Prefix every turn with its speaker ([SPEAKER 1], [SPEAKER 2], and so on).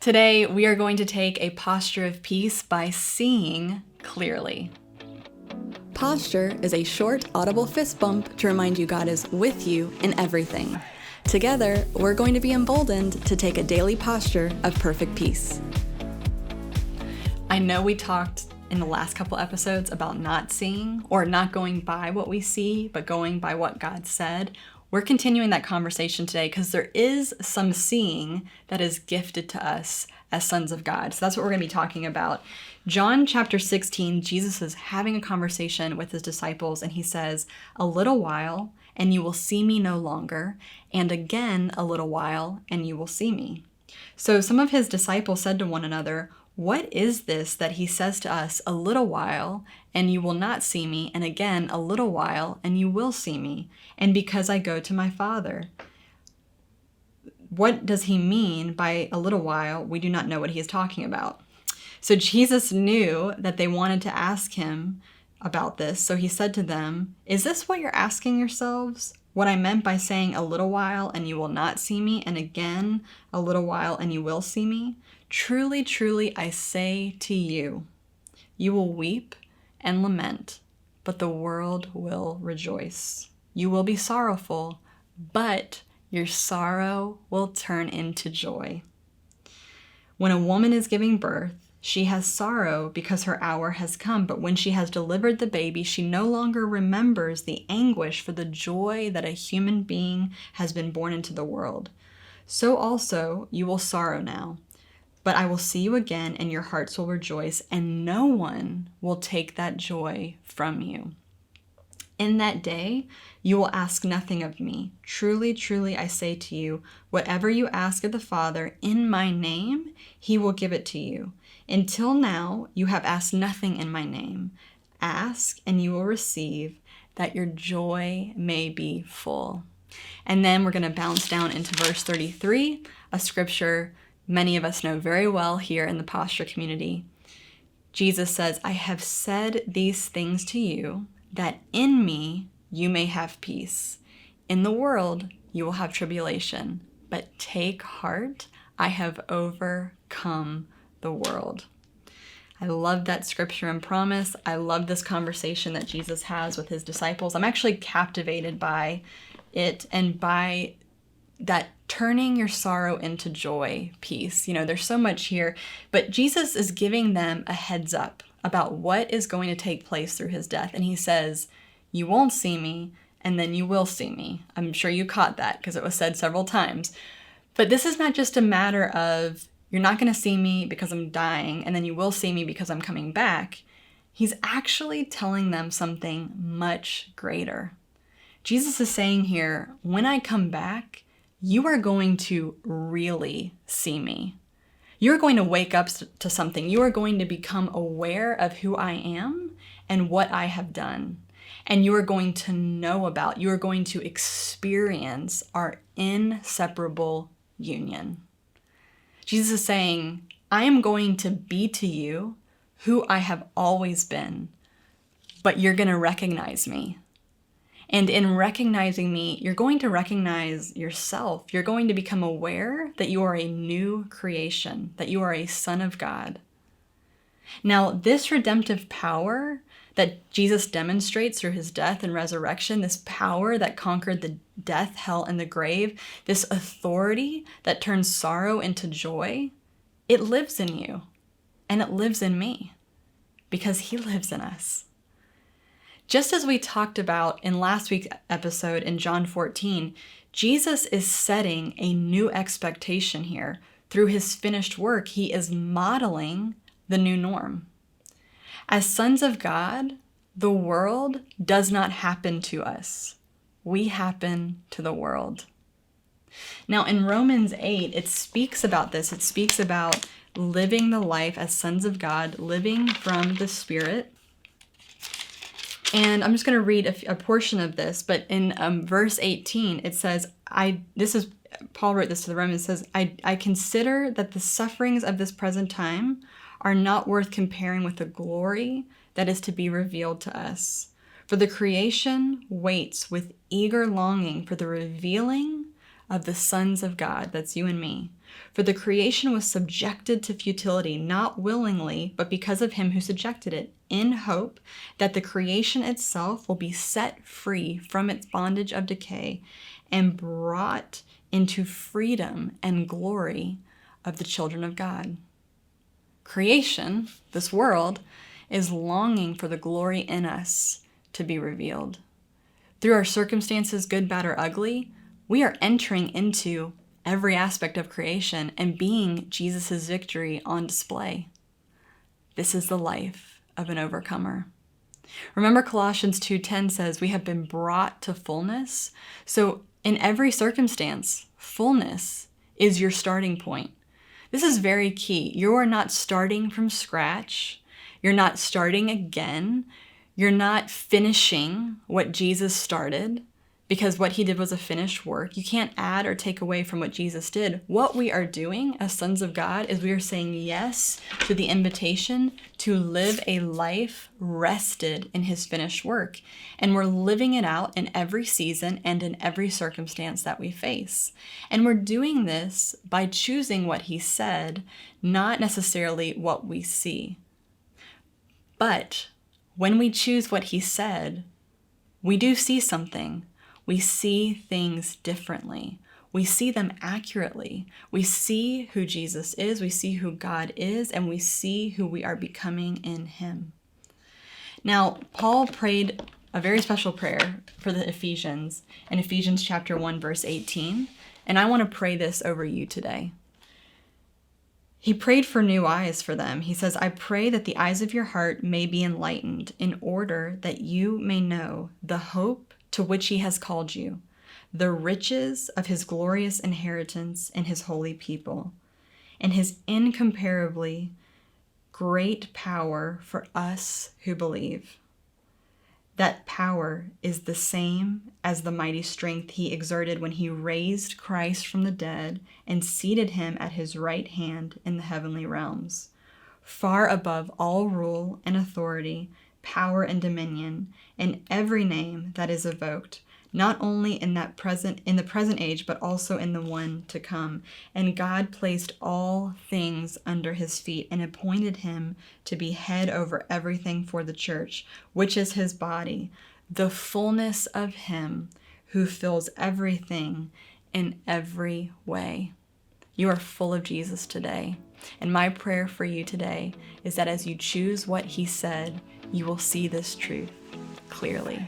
[SPEAKER 1] Today, we are going to take a posture of peace by seeing clearly. Posture is a short, audible fist bump to remind you God is with you in everything. Together, we're going to be emboldened to take a daily posture of perfect peace. I know we talked in the last couple episodes about not seeing or not going by what we see, but going by what God said. We're continuing that conversation today because there is some seeing that is gifted to us as sons of God. So that's what we're going to be talking about. John chapter 16, Jesus is having a conversation with his disciples and he says, "A little while and you will see me no longer, and again a little while and you will see me." So some of his disciples said to one another, "What is this that he says to us, a little while, and you will not see me, and again a little while, and you will see me, and because I go to my Father?" What does he mean by a little while? We do not know what he is talking about. So Jesus knew that they wanted to ask him about this, so he said to them, "Is this what you're asking yourselves? What I meant by saying a little while, and you will not see me, and again a little while, and you will see me? Truly, truly, I say to you, you will weep and lament, but the world will rejoice. You will be sorrowful, but your sorrow will turn into joy." When a woman is giving birth, she has sorrow because her hour has come, but when she has delivered the baby, she no longer remembers the anguish for the joy that a human being has been born into the world. So also you will sorrow now. But I will see you again, and your hearts will rejoice, and no one will take that joy from you. In that day, you will ask nothing of me. Truly, truly, I say to you, whatever you ask of the Father in my name, he will give it to you. Until now, you have asked nothing in my name. Ask, and you will receive, that your joy may be full. And then we're going to bounce down into verse 33, a scripture many of us know very well here in the posture community. Jesus says, "I have said these things to you, that in me you may have peace. In the world you will have tribulation, but take heart, I have overcome the world." I love that scripture and promise. I love this conversation that Jesus has with his disciples. I'm actually captivated by it and by that turning your sorrow into joy piece. There's so much here, but Jesus is giving them a heads up about what is going to take place through his death. And he says, you won't see me, and then you will see me. I'm sure you caught that because it was said several times. But this is not just a matter of, you're not going to see me because I'm dying, and then you will see me because I'm coming back. He's actually telling them something much greater. Jesus is saying here, when I come back, you are going to really see me. You're going to wake up to something. You are going to become aware of who I am and what I have done. And you are going to know about, you are going to experience our inseparable union. Jesus is saying, I am going to be to you who I have always been, but you're going to recognize me. And in recognizing me, you're going to recognize yourself. You're going to become aware that you are a new creation, that you are a son of God. Now, this redemptive power that Jesus demonstrates through his death and resurrection, this power that conquered the death, hell, and the grave, this authority that turns sorrow into joy, it lives in you and it lives in me because he lives in us. Just as we talked about in last week's episode in John 14, Jesus is setting a new expectation here. Through his finished work, he is modeling the new norm. As sons of God, the world does not happen to us. We happen to the world. Now in Romans 8, it speaks about this. It speaks about living the life as sons of God, living from the Spirit. And I'm just going to read a portion of this, but in verse 18, it says, Paul wrote this to the Romans, it says, I consider that the sufferings of this present time are not worth comparing with the glory that is to be revealed to us. For the creation waits with eager longing for the revealing of the sons of God, that's you and me. For the creation was subjected to futility, not willingly, but because of him who subjected it, in hope that the creation itself will be set free from its bondage of decay and brought into freedom and glory of the children of God. Creation, this world, is longing for the glory in us to be revealed. Through our circumstances, good, bad, or ugly, we are entering into every aspect of creation and being Jesus' victory on display. This is the life of an overcomer. Remember, Colossians 2:10 says we have been brought to fullness. So in every circumstance, fullness is your starting point. This is very key. You are not starting from scratch. You're not starting again. You're not finishing what Jesus started, because what he did was a finished work. You can't add or take away from what Jesus did. What we are doing as sons of God is we are saying yes to the invitation to live a life rested in his finished work. And we're living it out in every season and in every circumstance that we face. And we're doing this by choosing what he said, not necessarily what we see. But when we choose what he said, we do see something. We see things differently. We see them accurately. We see who Jesus is, we see who God is, and we see who we are becoming in him. Now, Paul prayed a very special prayer for the Ephesians in Ephesians chapter 1, verse 18, and I want to pray this over you today. He prayed for new eyes for them. He says, I pray that the eyes of your heart may be enlightened in order that you may know the hope to which he has called you, the riches of his glorious inheritance in his holy people, and his incomparably great power for us who believe. That power is the same as the mighty strength he exerted when he raised Christ from the dead and seated him at his right hand in the heavenly realms, far above all rule and authority, power and dominion, and every name that is evoked, not only in the present age, but also in the one to come. And God placed all things under his feet and appointed him to be head over everything for the church, which is his body, the fullness of him who fills everything in every way. You are full of Jesus today. And my prayer for you today is that as you choose what he said, you will see this truth clearly.